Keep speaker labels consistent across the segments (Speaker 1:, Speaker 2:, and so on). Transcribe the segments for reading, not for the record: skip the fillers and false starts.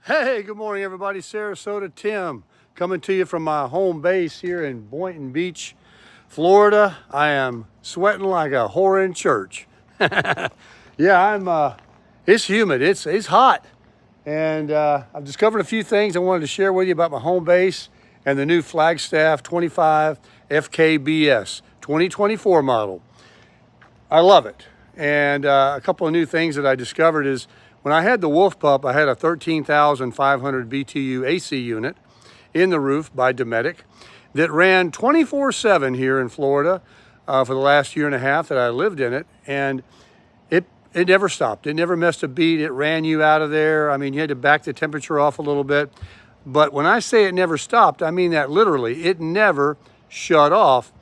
Speaker 1: Hey, good morning, everybody. Sarasota Tim coming to you from my home base here in Boynton Beach, Florida. I am sweating like a whore in church. Yeah, it's humid, it's hot. And I've discovered a few things I wanted to share with you about my home base and the new Flagstaff 25 FKBS 2024 model. I love it. And a couple of new things that I discovered is when I had the Wolf Pup, I had a 13,500 BTU AC unit in the roof by Dometic that ran 24/7 here in Florida for the last year and a half that I lived in it. And it never stopped. It never missed a beat. It ran you out of there. I mean, you had to back the temperature off a little bit. But when I say it never stopped, I mean that literally. It never shut off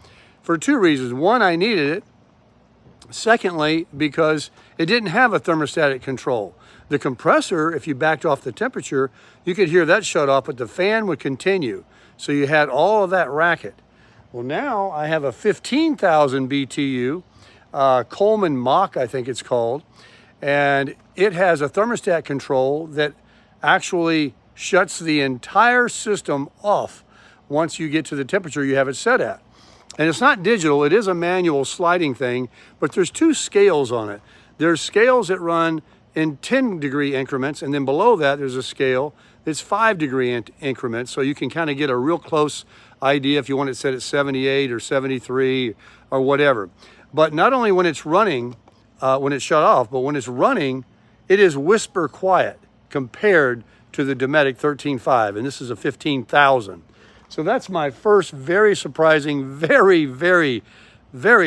Speaker 1: for two reasons. One, I needed it. Secondly, because it didn't have a thermostatic control. The compressor, if you backed off the temperature, you could hear that shut off, but the fan would continue. So you had all of that racket. Well, now I have a 15,000 BTU, Coleman Mach, I think it's called, and it has a thermostat control that actually shuts the entire system off once you get to the temperature you have it set at. And it's not digital, it is a manual sliding thing, but there's two scales on it. There's scales that run in 10-degree increments, and then below that there's a scale that's 5-degree increments, so you can kind of get a real close idea if you want it set at 78 or 73 or whatever. But not only when it's running, when it's shut off, but when it's running, it is whisper quiet compared to the Dometic 13.5, and this is a 15,000. So that's my first very surprising, very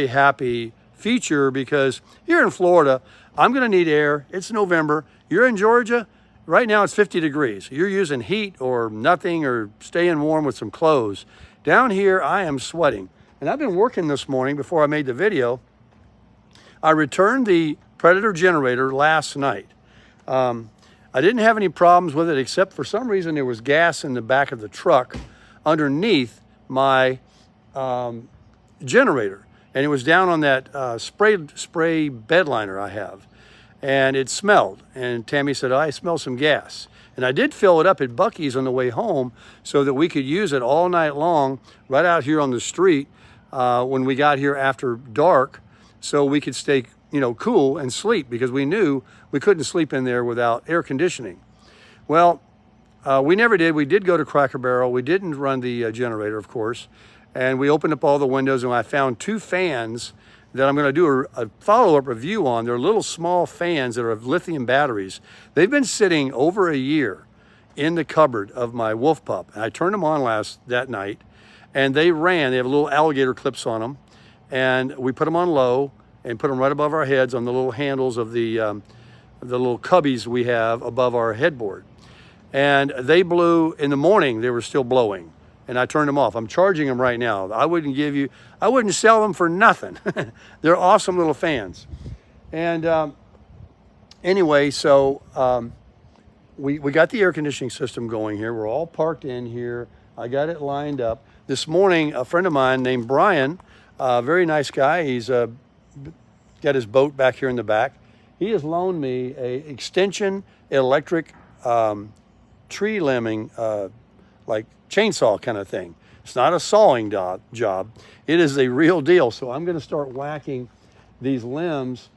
Speaker 1: happy feature, because here in Florida, I'm gonna need air. It's November. You're in Georgia, right now it's 50 degrees. You're using heat or nothing or staying warm with some clothes. Down here, I am sweating. And I've been working this morning before I made the video. I returned the Predator generator last night. I didn't have any problems with it, except for some reason there was gas in the back of the truck underneath my generator, and it was down on that spray bed liner I have, and it smelled. And Tammy said, I smell some gas. And I did fill it up at Buc-ee's on the way home so that we could use it all night long right out here on the street when we got here after dark, so we could stay cool and sleep, because we knew we couldn't sleep in there without air conditioning. Well, we never did. We did go to Cracker Barrel. We didn't run the generator, of course. And we opened up all the windows, and I found two fans that I'm going to do a follow-up review on. They're little small fans that are of lithium batteries. They've been sitting over a year in the cupboard of my Wolf Pup. And I turned them on that night, and they ran. They have little alligator clips on them. And we put them on low and put them right above our heads on the little handles of the little cubbies we have above our headboard. And they blew in the morning. They were still blowing, and I turned them off. I'm charging them right now. I wouldn't sell them for nothing. They're awesome little fans. And anyway, so we got the air conditioning system going here. We're all parked in here. I got it lined up. This morning, a friend of mine named Brian, very nice guy. He's got his boat back here in the back. He has loaned me a extension electric tree limbing, like chainsaw kind of thing. It's not a sawing job. It is a real deal. So I'm going to start whacking these limbs.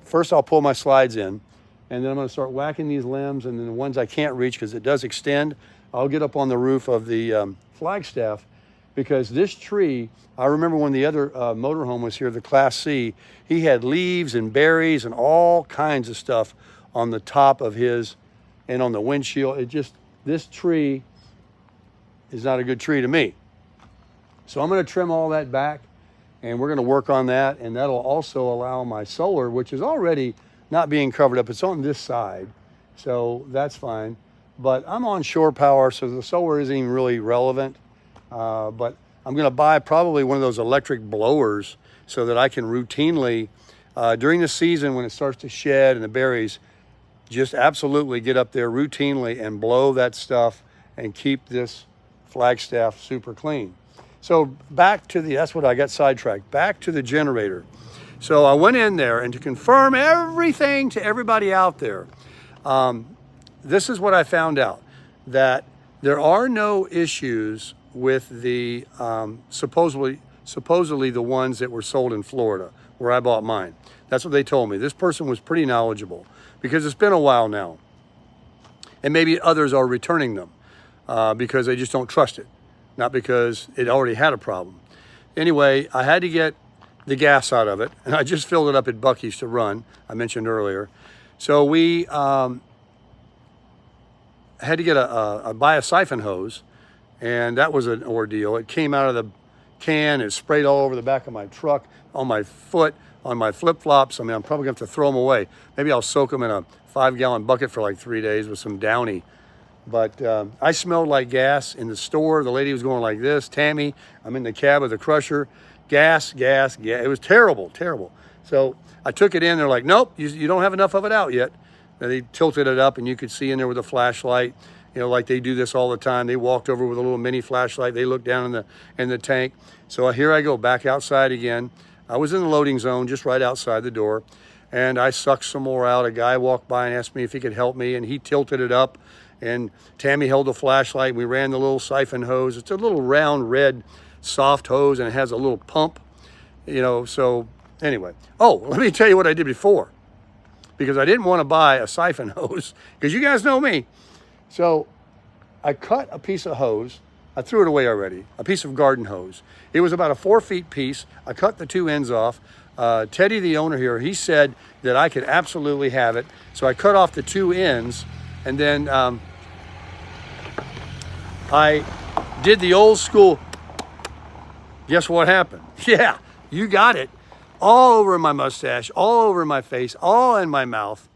Speaker 1: First I'll pull my slides in, and then I'm going to start whacking these limbs, and then the ones I can't reach, because it does extend, I'll get up on the roof of the Flagstaff, because this tree, I remember when the other motorhome was here, the Class C, he had leaves and berries and all kinds of stuff on the top of his and on the windshield. This tree is not a good tree to me. So I'm going to trim all that back, and we're going to work on that, and that'll also allow my solar, which is already not being covered up. It's on this side, so that's fine. But I'm on shore power, so the solar isn't even really relevant. But I'm going to buy probably one of those electric blowers so that I can routinely, during the season when it starts to shed and the berries, just absolutely get up there routinely and blow that stuff and keep this Flagstaff super clean. So that's what I got sidetracked. Back to the generator. So I went in there, and to confirm everything to everybody out there, this is what I found out, that there are no issues with the supposedly the ones that were sold in Florida where I bought mine. That's what they told me. This person was pretty knowledgeable because it's been a while now. And maybe others are returning them because they just don't trust it, not because it already had a problem. Anyway, I had to get the gas out of it, and I just filled it up at Buc-ee's to run, I mentioned earlier. So we had to get buy a siphon hose, and that was an ordeal. It came out of the can, it sprayed all over the back of my truck, on my foot, on my flip-flops. I mean, I'm probably gonna have to throw them away. Maybe I'll soak them in a 5-gallon bucket for like 3 days with some Downy. But I smelled like gas in the store. The lady was going like this, Tammy, I'm in the cab of the crusher, gas, gas, gas. It was terrible, terrible. So I took it in, they're like, nope, you don't have enough of it out yet. And they tilted it up and you could see in there with a flashlight, you know, like they do this all the time. They walked over with a little mini flashlight. They looked down in the tank. So here I go back outside again. I was in the loading zone just right outside the door, and I sucked some more out. A guy walked by and asked me if he could help me, and he tilted it up, and Tammy held the flashlight. We ran the little siphon hose. It's a little round red soft hose, and it has a little pump, you know. So anyway, oh, let me tell you what I did before, because I didn't want to buy a siphon hose, because you guys know me. So I cut a piece of hose. I threw it away already, a piece of garden hose. It was about a 4-foot piece. I cut the 2 ends off. Teddy, the owner here, he said that I could absolutely have it. So I cut off the 2 ends, and then I did the old school. Guess what happened? Yeah, you got it. All over my mustache, all over my face, all in my mouth.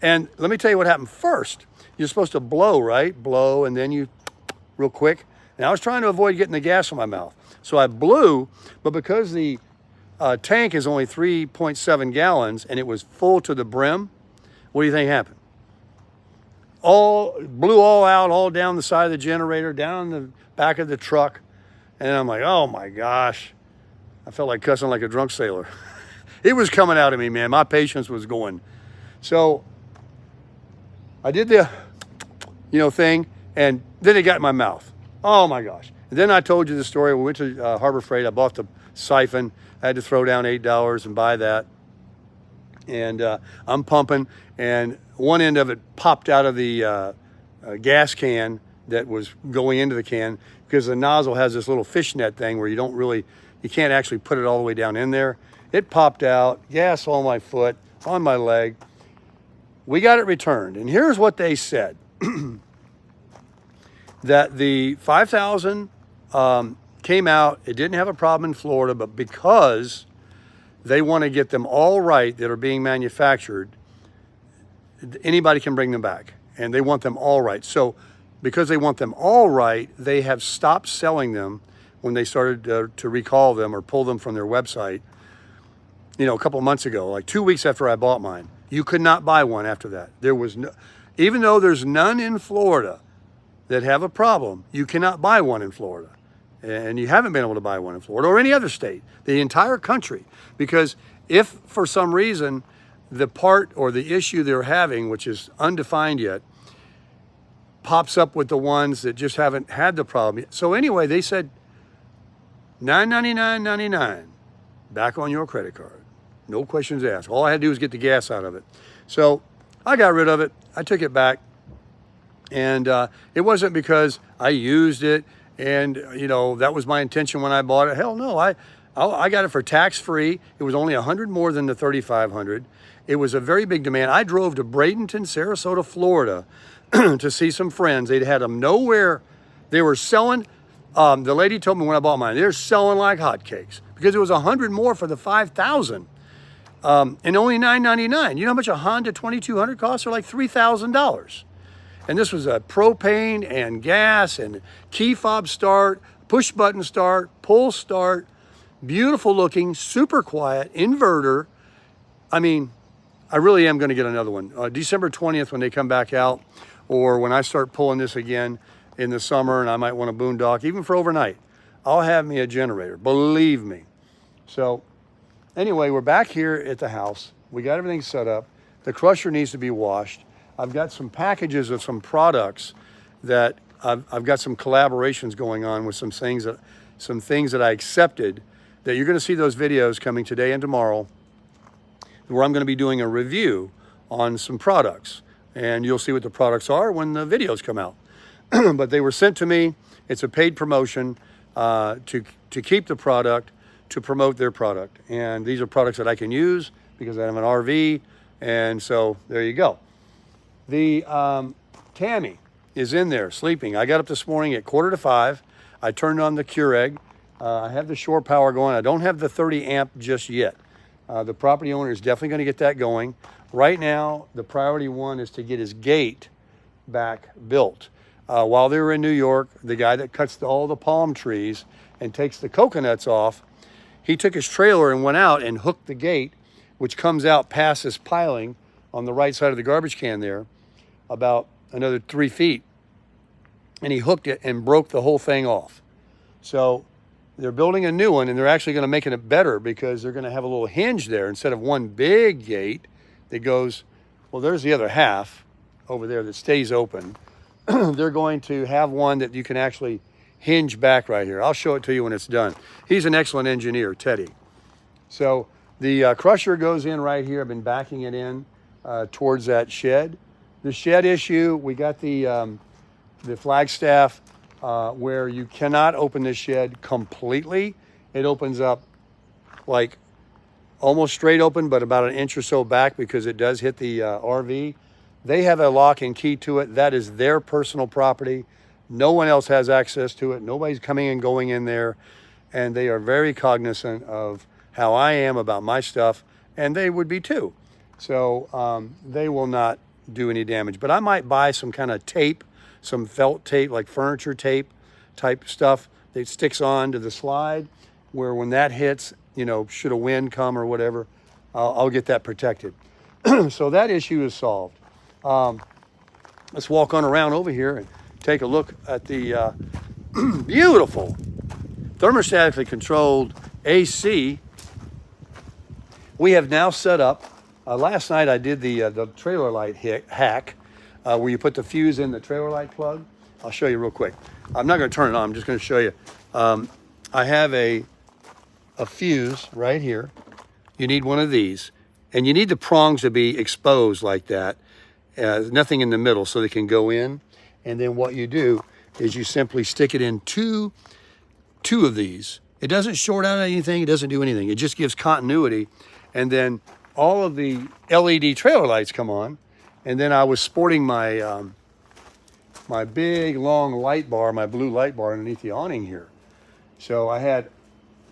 Speaker 1: And let me tell you what happened first. You're supposed to blow, right? Blow, and then you, real quick. And I was trying to avoid getting the gas in my mouth. So I blew, but because the tank is only 3.7 gallons and it was full to the brim, what do you think happened? Blew all out, all down the side of the generator, down the back of the truck. And I'm like, oh my gosh. I felt like cussing like a drunk sailor. It was coming out of me, man. My patience was going. So I did the, thing, and then it got in my mouth. Oh my gosh. And then I told you the story. We went to Harbor Freight. I bought the siphon. I had to throw down $8 and buy that. And I'm pumping, and one end of it popped out of the gas can that was going into the can, because the nozzle has this little fishnet thing where you can't actually put it all the way down in there. It popped out, gas on my foot, on my leg. We got it returned. And here's what they said. That the 5,000 came out, it didn't have a problem in Florida, but because they want to get them all right that are being manufactured, anybody can bring them back, and they want them all right. So because they want them all right, they have stopped selling them when they started to recall them or pull them from their website, a couple of months ago, like 2 weeks after I bought mine. You could not buy one after that. There was no, even though there's none in Florida that have a problem, you cannot buy one in Florida. And you haven't been able to buy one in Florida or any other state, the entire country. Because if for some reason the part or the issue they're having, which is undefined yet, pops up with the ones that just haven't had the problem yet. So anyway, they said $9.99.99 back on your credit card. No questions asked. All I had to do was get the gas out of it. So I got rid of it. I took it back. And it wasn't because I used it and, that was my intention when I bought it. Hell no, I got it for tax-free. It was only $100 more than the $3,500. It was a very big demand. I drove to Boynton, Sarasota, Florida to see some friends. They'd had them nowhere. They were selling. The lady told me when I bought mine, they're selling like hotcakes because it was $100 more for the 5,000 and only $9.99. You know how much a Honda 2200 costs? They're like $3,000. And this was a propane and gas and key fob start, push button start, pull start, beautiful looking, super quiet, inverter. I mean, I really am going to get another one. December 20th when they come back out, or when I start pulling this again in the summer and I might want a boondock, even for overnight, I'll have me a generator, believe me. So anyway, we're back here at the house. We got everything set up. The crusher needs to be washed. I've got some packages of some products that I've got some collaborations going on with some things that I accepted, that you're going to see those videos coming today and tomorrow, where I'm going to be doing a review on some products, and you'll see what the products are when the videos come out. But they were sent to me. It's a paid promotion to keep the product, to promote their product. And these are products that I can use because I have an RV. And so there you go. The Tammy is in there sleeping. I got up this morning at 4:45. I turned on the Keurig. I have the shore power going. I don't have the 30 amp just yet. The property owner is definitely going to get that going. Right now, the priority one is to get his gate back built. While they were in New York, the guy that cuts all the palm trees and takes the coconuts off, he took his trailer and went out and hooked the gate, which comes out past this piling on the right side of the garbage can there, about another 3 feet. And he hooked it and broke the whole thing off. So they're building a new one, and they're actually going to make it better because they're going to have a little hinge there instead of one big gate that goes, well, there's the other half over there that stays open. They're going to have one that you can actually hinge back right here. I'll show it to you when it's done. He's an excellent engineer, Teddy. So the crusher goes in right here. I've been backing it in towards that shed. The shed issue, we got the Flagstaff where you cannot open the shed completely. It opens up like almost straight open, but about an inch or so back because it does hit the RV. They have a lock and key to it. That is their personal property. No one else has access to it. Nobody's coming and going in there. And they are very cognizant of how I am about my stuff, and they would be too. So they will not do any damage. But I might buy some kind of tape, some felt tape, like furniture tape type stuff that sticks on to the slide, where when that hits, you know, should a wind come or whatever, I'll get that protected. So that issue is solved. Let's walk on around over here and take a look at the beautiful thermostatically controlled AC. We have now set up, last night I did the trailer light hack, where you put the fuse in the trailer light plug. I'll show you real quick. I'm not going to turn it on, I'm just going to show you. I have a fuse right here. You need one of these, and you need the prongs to be exposed like that. Nothing in the middle so they can go in. And then what you do is you simply stick it in two of these. It doesn't short out anything. It doesn't do anything. It just gives continuity. And then all of the LED trailer lights come on. And then I was sporting my my big long light bar, my blue light bar underneath the awning here. So I had,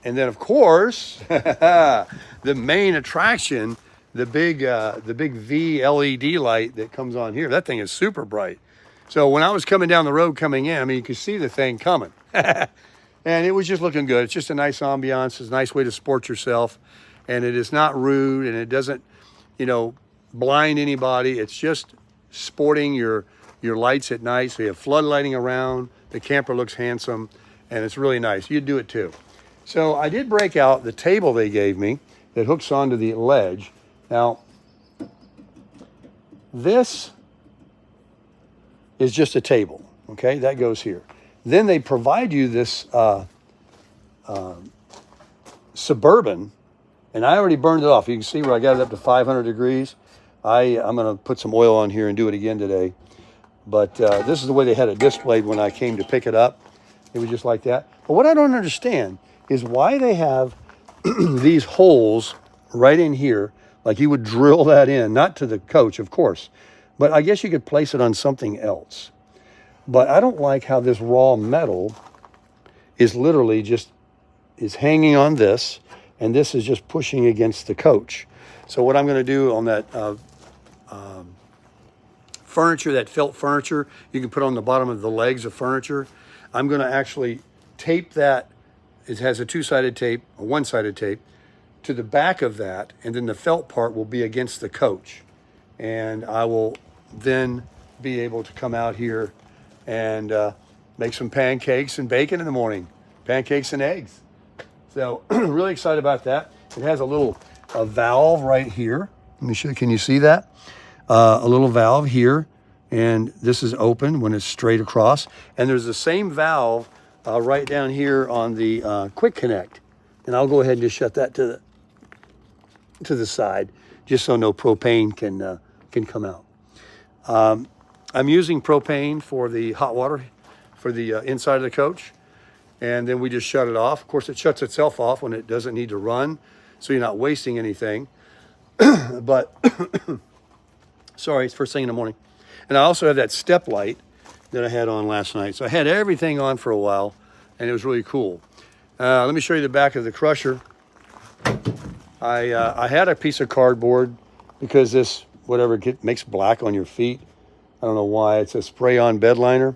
Speaker 1: and then of course, the main attraction, the big V LED light that comes on here. That thing is super bright. So when I was coming down the road coming in, I mean, you could see the thing coming. And it was just looking good. It's just a nice ambiance. It's a nice way to sport yourself. And it is not rude, and it doesn't, you know, blind anybody. It's just sporting your lights at night. So you have flood lighting around. The camper looks handsome, and it's really nice. You'd do it too. So I did break out the table they gave me that hooks onto the ledge. Now, this is just a table, okay? That goes here. Then they provide you this Suburban, and I already burned it off. You can see where I got it up to 500 degrees. I'm going to put some oil on here and do it again today. But this is the way they had it displayed when I came to pick it up. It was just like that. But what I don't understand is why they have these holes right in here. Like you would drill that in, not to the coach, of course, but I guess you could place it on something else. But I don't like how this raw metal is literally just is hanging on this, and this is just pushing against the coach. So what I'm going to do on that furniture, that felt furniture, you can put on the bottom of the legs of furniture. I'm going to actually tape that. It has a two-sided tape, a one-sided tape, to the back of that, and then the felt part will be against the coach. And I will then be able to come out here and make some pancakes and bacon in the morning. Pancakes and eggs. So really excited about that. It has a little valve right here. Let me show you. Can you see that? a little valve here, and this is open when it's straight across. And there's the same valve right down here on the quick connect. And I'll go ahead and just shut that to the side, just so no propane can come out. I'm using propane for the hot water for the inside of the coach, and then we just shut it off. Of course, it shuts itself off when it doesn't need to run, so you're not wasting anything. But sorry, it's first thing in the morning. And I also have that step light that I had on last night. So I had everything on for a while, and it was really cool. Let me show you the back of the crusher. I had a piece of cardboard because this, whatever, makes black on your feet. I don't know why. It's a spray-on bed liner.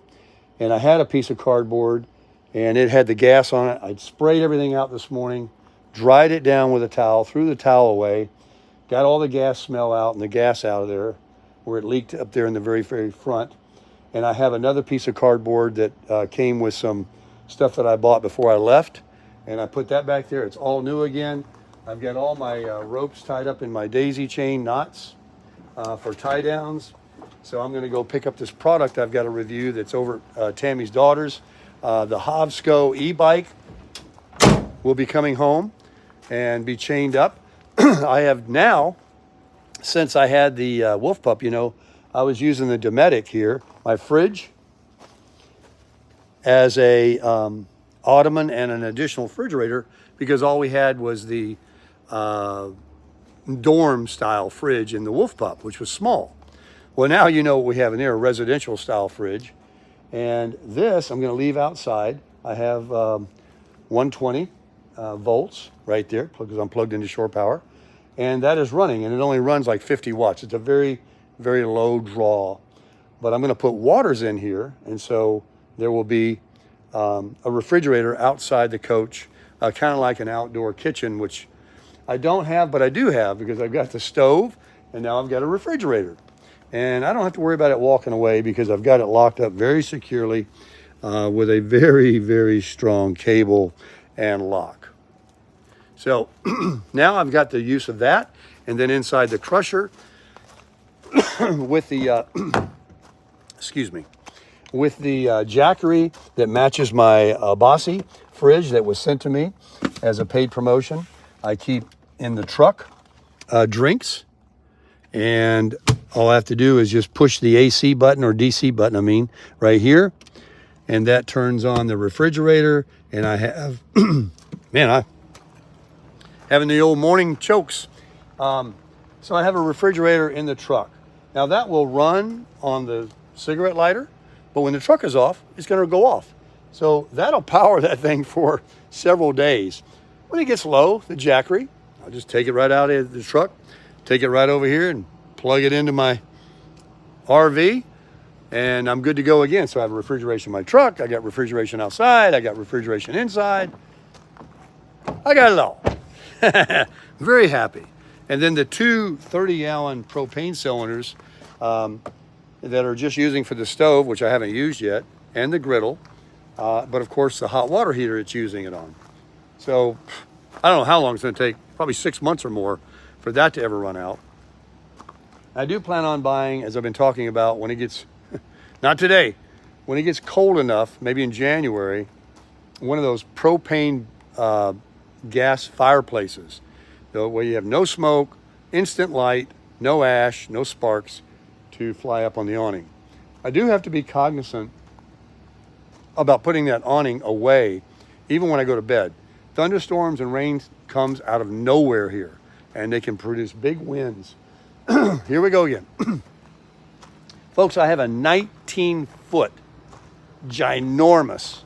Speaker 1: And I had a piece of cardboard, and it had the gas on it. I'd sprayed everything out this morning, dried it down with a towel, threw the towel away, got all the gas smell out and the gas out of there where it leaked up there in the very, very front. And I have another piece of cardboard that came with some stuff that I bought before I left. And I put that back there. It's all new again. I've got all my ropes tied up in my daisy chain knots for tie downs. So I'm going to go pick up this product I've got to review that's over Tammy's daughter's. The Hovsco e-bike will be coming home and be chained up. I have now, since I had the Wolf Pup, you know, I was using the Dometic here, my fridge, as a ottoman and an additional refrigerator, because all we had was the dorm style fridge in the Wolf Pup, which was small. Well, now you know what we have in there, a residential style fridge. And this I'm going to leave outside. I have 120 volts right there because I'm plugged into shore power. And that is running, and it only runs like 50 watts. It's a very, very low draw. But I'm going to put waters in here, and so there will be a refrigerator outside the coach, kind of like an outdoor kitchen, which I don't have, but I do have because I've got the stove, and now I've got a refrigerator. And I don't have to worry about it walking away because I've got it locked up very securely with a very, very strong cable and lock. So now I've got the use of that. And then inside the crusher with the, with the Jackery that matches my Bossy fridge that was sent to me as a paid promotion. I keep in the truck drinks, and all I have to do is just push the AC button or DC button, I mean, right here. And that turns on the refrigerator. And I have, man, having the old morning chokes. So I have a refrigerator in the truck. Now that will run on the cigarette lighter, but when the truck is off, it's going to go off. So that'll power that thing for several days. When it gets low, the Jackery, I'll just take it right out of the truck, take it right over here and plug it into my RV, and I'm good to go again. So I have a refrigeration in my truck, I got refrigeration outside, I got refrigeration inside. I got it all. Very happy. And then the two 30-gallon propane cylinders that are just using for the stove, which I haven't used yet, and the griddle, but of course the hot water heater it's using it on. So I don't know how long it's going to take, probably 6 months or more for that to ever run out. I do plan on buying, as I've been talking about, when it gets, not today, when it gets cold enough, maybe in January, one of those propane gas fireplaces, where you have no smoke, instant light, no ash, no sparks to fly up on the awning. I do have to be cognizant about putting that awning away, even when I go to bed. Thunderstorms and rain comes out of nowhere here, and they can produce big winds. Here we go again. Folks, I have a 19-foot ginormous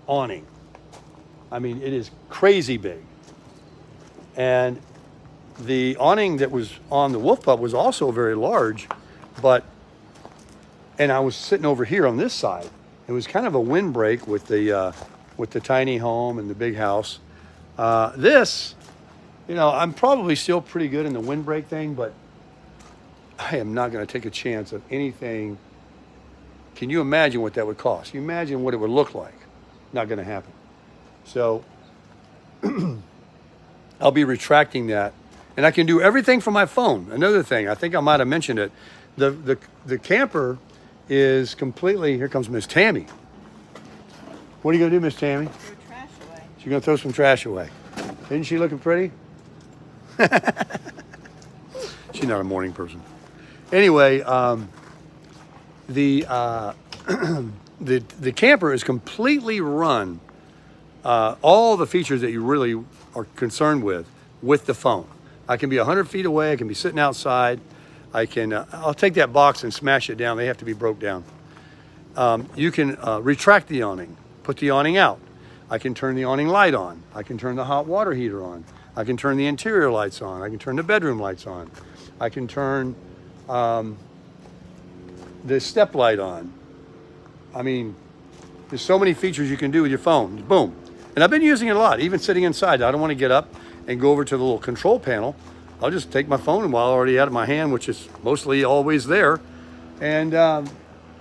Speaker 1: awning. I mean, it is crazy big. And the awning that was on the Wolf Pup was also very large, and I was sitting over here on this side. It was kind of a windbreak with the tiny home and the big house. This, you know, I'm probably still pretty good in the windbreak thing, but I am not going to take a chance of anything. Can you imagine what that would cost? Can you imagine what it would look like? Not going to happen. So I'll be retracting that. And I can do everything from my phone. Another thing, I think I might have mentioned it. the camper is completely, here comes Miss Tammy. What are you gonna do, Miss Tammy?
Speaker 2: Throw trash away.
Speaker 1: She's gonna throw some trash away. Isn't she looking pretty? She's not a morning person. Anyway, the camper is completely run. All the features that you really are concerned with the phone. I can be 100 feet away. I can be sitting outside. I can. I'll take that box and smash it down. They have to be broke down. You can retract the awning, put the awning out. I can turn the awning light on. I can turn the hot water heater on. I can turn the interior lights on. I can turn the bedroom lights on. I can turn the step light on. I mean, there's so many features you can do with your phone. Boom. And I've been using it a lot, even sitting inside. I don't want to get up and go over to the little control panel. I'll just take my phone while I already had it in my hand, which is mostly always there, and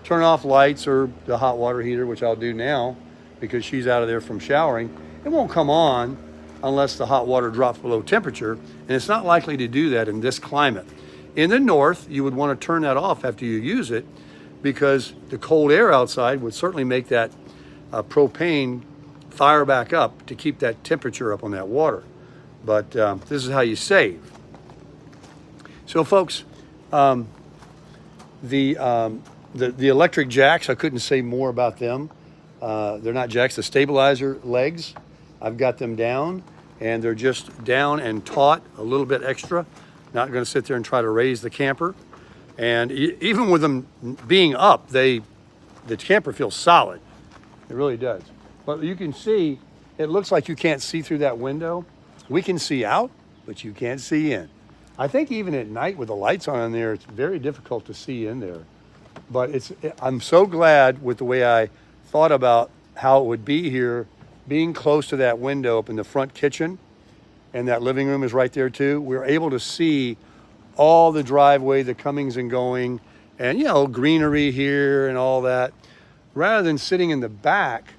Speaker 1: turn off lights or the hot water heater, which I'll do now because she's out of there from showering. It won't come on unless the hot water drops below temperature, and it's not likely to do that in this climate. In the north, you would want to turn that off after you use it because the cold air outside would certainly make that propane fire back up to keep that temperature up on that water. But this is how you save. So folks, the electric jacks, I couldn't say more about them. They're not jacks, the stabilizer legs. I've got them down, and they're just down and taut a little bit extra. Not going to sit there and try to raise the camper. And even with them being up, the camper feels solid. It really does. But you can see, it looks like you can't see through that window. We can see out, but you can't see in. I think even at night with the lights on in there, it's very difficult to see in there. But I'm so glad with the way I thought about how it would be here, being close to that window up in the front kitchen, and that living room is right there too. We're able to see all the driveway, the comings and going, and greenery here and all that, rather than sitting in the back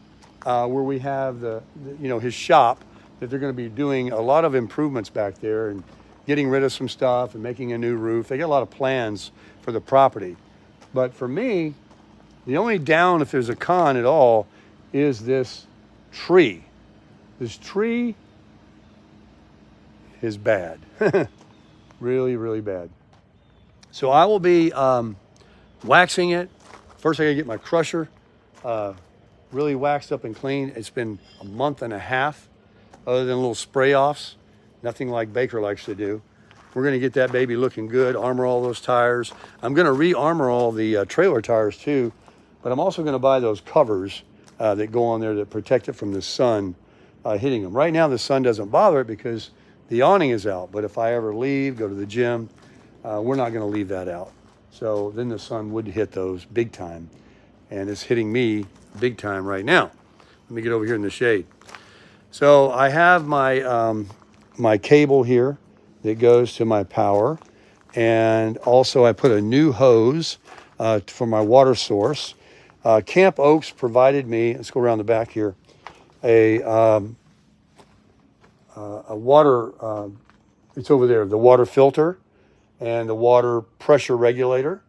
Speaker 1: where we have his shop, that they're going to be doing a lot of improvements back there and getting rid of some stuff and making a new roof. They got a lot of plans for the property. But for me, the only down, if there's a con at all, is this tree. This tree is bad. Really, really bad. So I will be waxing it. First I gotta get my crusher really waxed up and clean. It's been a month and a half, other than little spray offs. Nothing like Baker likes to do. We're gonna get that baby looking good, armor all those tires. I'm gonna re-armor all the trailer tires too, but I'm also gonna buy those covers that go on there that protect it from the sun hitting them. Right now the sun doesn't bother it because the awning is out, but if I ever leave, go to the gym, we're not gonna leave that out. So then the sun would hit those big time, and it's hitting me big time right now. Let me get over here in the shade. So I have my my cable here that goes to my power, and also I put a new hose for my water source. Camp Oaks provided me, let's go around the back here, a water, it's over there, the water filter and the water pressure regulator.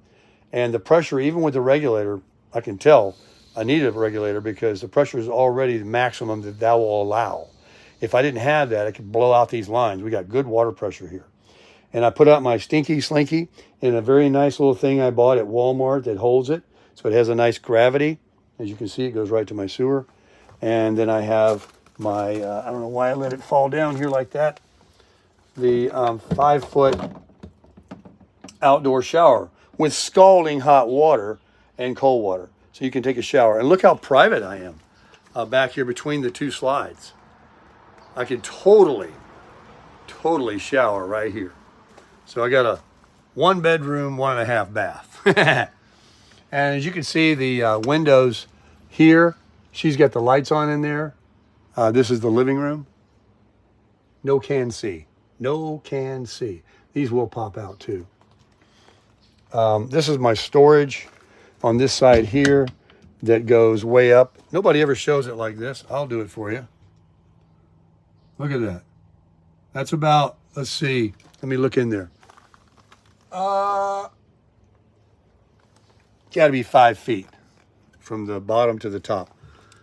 Speaker 1: And the pressure, even with the regulator, I can tell I needed a regulator because the pressure is already the maximum that will allow. If I didn't have that, I could blow out these lines. We got good water pressure here. And I put out my Stinky Slinky in a very nice little thing I bought at Walmart that holds it. So it has a nice gravity. As you can see, it goes right to my sewer. And then I have my, I don't know why I let it fall down here like that, the 5-foot outdoor shower with scalding hot water and cold water. So you can take a shower. And look how private I am back here between the two slides. I could totally shower right here. So I got a 1-bedroom, 1.5 bath. And as you can see, the windows here, she's got the lights on in there. This is the living room. No can see. No can see. These will pop out too. This is my storage on this side here that goes way up. Nobody ever shows it like this. I'll do it for you. Look at that. That's about, let's see, let me look in there. got to be 5 feet from the bottom to the top.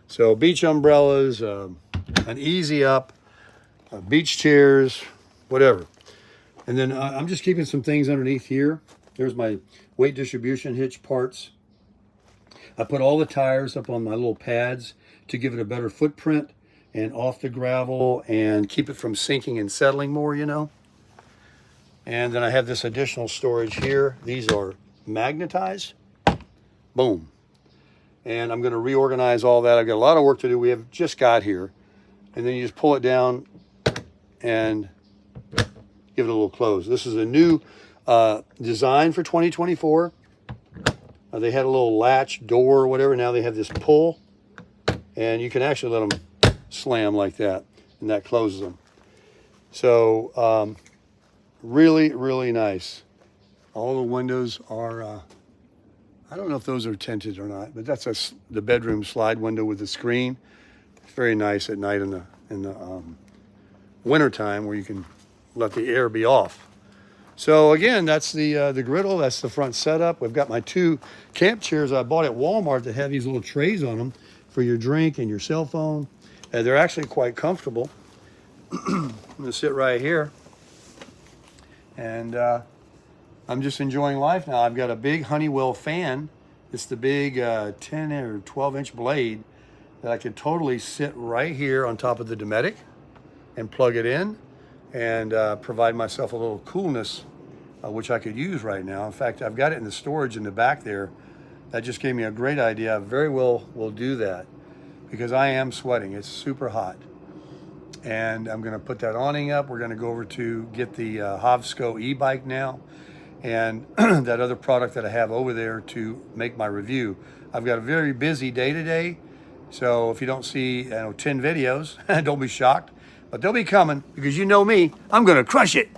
Speaker 1: So beach umbrellas, an easy up, beach chairs, whatever. And then I'm just keeping some things underneath here. There's my weight distribution hitch parts. I put all the tires up on my little pads to give it a better footprint and off the gravel and keep it from sinking and settling more, you know. And then I have this additional storage here. These are magnetized. Boom. And I'm going to reorganize all that. I've got a lot of work to do. We have just got here. And then you just pull it down and give it a little close. This is a new design for 2024. They had a little latch door or whatever. Now they have this pull. And you can actually let them slam like that. And that closes them. So really, really nice. All the windows are, I don't know if those are tinted or not, but that's the bedroom slide window with the screen. It's very nice at night in the winter time where you can let the air be off. So again, that's the griddle. That's the front setup. We've got my 2 camp chairs I bought at Walmart that have these little trays on them for your drink and your cell phone. They're actually quite comfortable. I'm gonna sit right here. And I'm just enjoying life now. I've got a big Honeywell fan. It's the big 10 or 12-inch blade that I could totally sit right here on top of the Dometic and plug it in and provide myself a little coolness, which I could use right now. In fact, I've got it in the storage in the back there. That just gave me a great idea. I very well will do that because I am sweating. It's super hot. And I'm going to put that awning up. We're going to go over to get the Hovsco e-bike now and that other product that I have over there to make my review. I've got a very busy day today, so if you don't see 10 videos, don't be shocked, but they'll be coming because you know me, I'm going to crush it.